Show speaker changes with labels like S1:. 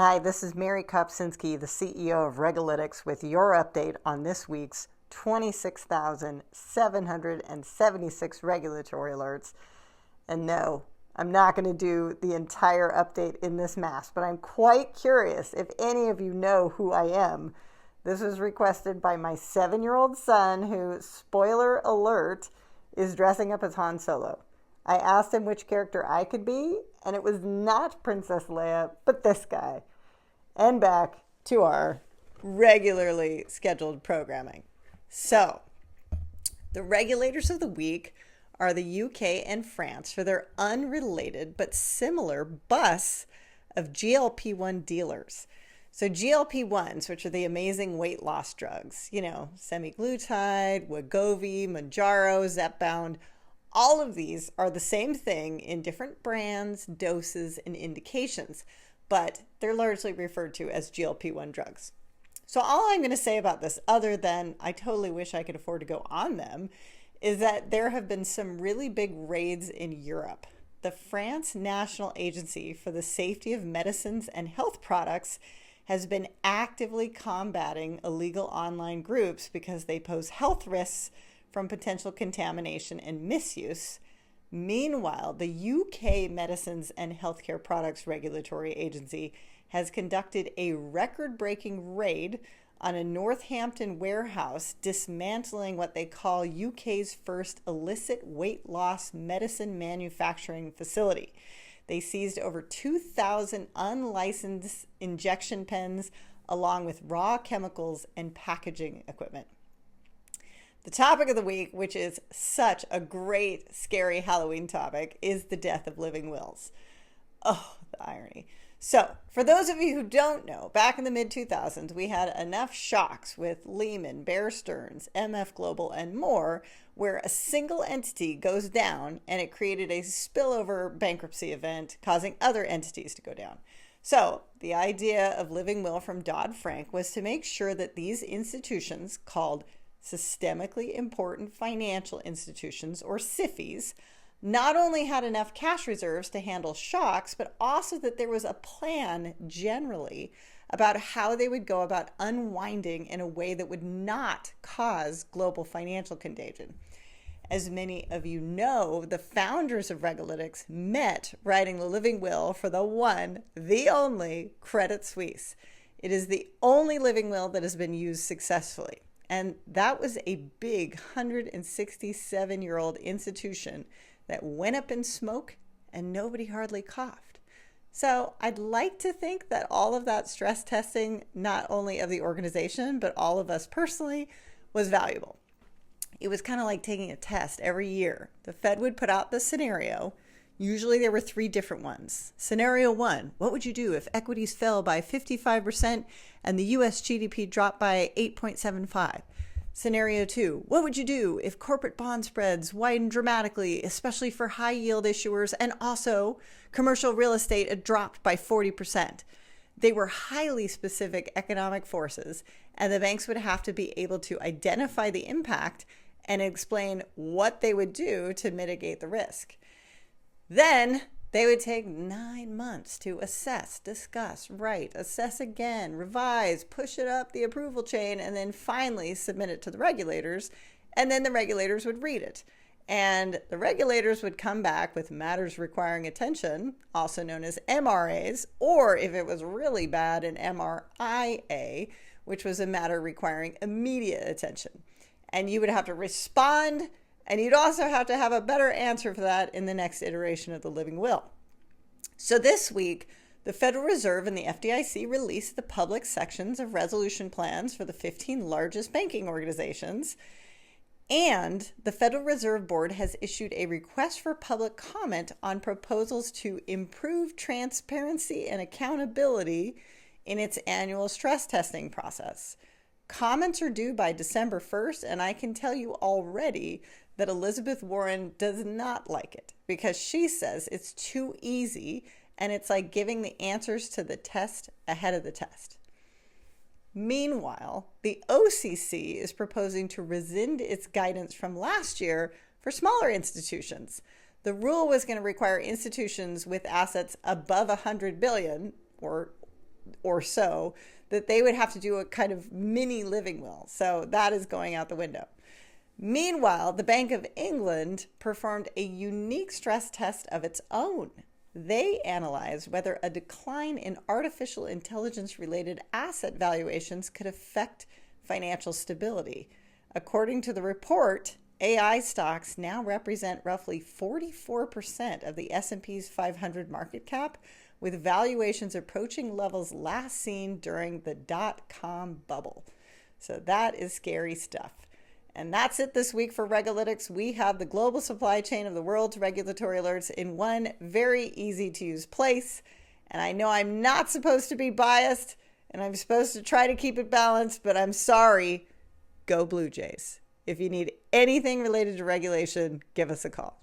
S1: Hi, this is Mary Kopczynski, the CEO of RegAlytics, with your update on this week's 26,776 regulatory alerts. And no, I'm not going to do the entire update in this mass, but I'm quite curious if any of you know who I am. This was requested by my 7-year-old son, who, spoiler alert, is dressing up as Han Solo. I asked him which character I could be, and it was not Princess Leia, but this guy. And back to our regularly scheduled programming. So, the regulators of the week are the UK and France for their unrelated but similar bus of GLP-1 dealers. So GLP-1s, which are the amazing weight loss drugs, semaglutide, Wevovy, Mounjaro, Zepbound, all of these are the same thing in different brands, doses, and indications, but they're largely referred to as GLP-1 drugs. So all I'm going to say about this, other than I totally wish I could afford to go on them, is that there have been some really big raids in Europe. The France National Agency for the Safety of Medicines and Health Products has been actively combating illegal online groups because they pose health risks from potential contamination and misuse. Meanwhile, the UK Medicines and Healthcare Products Regulatory Agency has conducted a record-breaking raid on a Northampton warehouse, dismantling what they call UK's first illicit weight loss medicine manufacturing facility. They seized over 2,000 unlicensed injection pens, along with raw chemicals and packaging equipment. The topic of the week, which is such a great, scary Halloween topic, is the death of living wills. Oh, the irony. So, for those of you who don't know, back in the mid-2000s, we had enough shocks with Lehman, Bear Stearns, MF Global, and more, where a single entity goes down and it created a spillover bankruptcy event, causing other entities to go down. So, the idea of living will from Dodd-Frank was to make sure that these institutions, called systemically important financial institutions, or SIFIs, not only had enough cash reserves to handle shocks, but also that there was a plan generally about how they would go about unwinding in a way that would not cause global financial contagion. As many of you know, the founders of RegAlytics met writing the living will for the one, the only Credit Suisse. It is the only living will that has been used successfully. And that was a big 167-year-old institution that went up in smoke and nobody hardly coughed. So I'd like to think that all of that stress testing, not only of the organization, but all of us personally, was valuable. It was kind of like taking a test every year. The Fed would put out the scenario. Usually there were 3 different ones. Scenario 1, what would you do if equities fell by 55% and the US GDP dropped by 8.75? Scenario 2, what would you do if corporate bond spreads widened dramatically, especially for high yield issuers, and also commercial real estate had dropped by 40%? They were highly specific economic forces, and the banks would have to be able to identify the impact and explain what they would do to mitigate the risk. Then they would take 9 months to assess, discuss, write, assess again, revise, push it up the approval chain, and then finally submit it to the regulators. And then the regulators would read it. And the regulators would come back with matters requiring attention, also known as MRAs, or if it was really bad, an MRIA, which was a matter requiring immediate attention. And you would have to respond, and you'd also have to have a better answer for that in the next iteration of the living will. So this week, the Federal Reserve and the FDIC released the public sections of resolution plans for the 15 largest banking organizations. And the Federal Reserve Board has issued a request for public comment on proposals to improve transparency and accountability in its annual stress testing process. Comments are due by December 1st, and I can tell you already that Elizabeth Warren does not like it because she says it's too easy and it's like giving the answers to the test ahead of the test. Meanwhile, the OCC is proposing to rescind its guidance from last year for smaller institutions. The rule was going to require institutions with assets above $100 billion, or or so, that they would have to do a kind of mini living will. So that is going out the window. Meanwhile, the Bank of England performed a unique stress test of its own. They analyzed whether a decline in artificial intelligence-related asset valuations could affect financial stability. According to the report, AI stocks now represent roughly 44% of the S&P's 500 market cap, with valuations approaching levels last seen during the dot-com bubble. So that is scary stuff. And that's it this week for RegAlytics. We have the global supply chain of the world's regulatory alerts in one very easy to use place. And I know I'm not supposed to be biased and I'm supposed to try to keep it balanced, but I'm sorry. Go Blue Jays. If you need anything related to regulation, give us a call.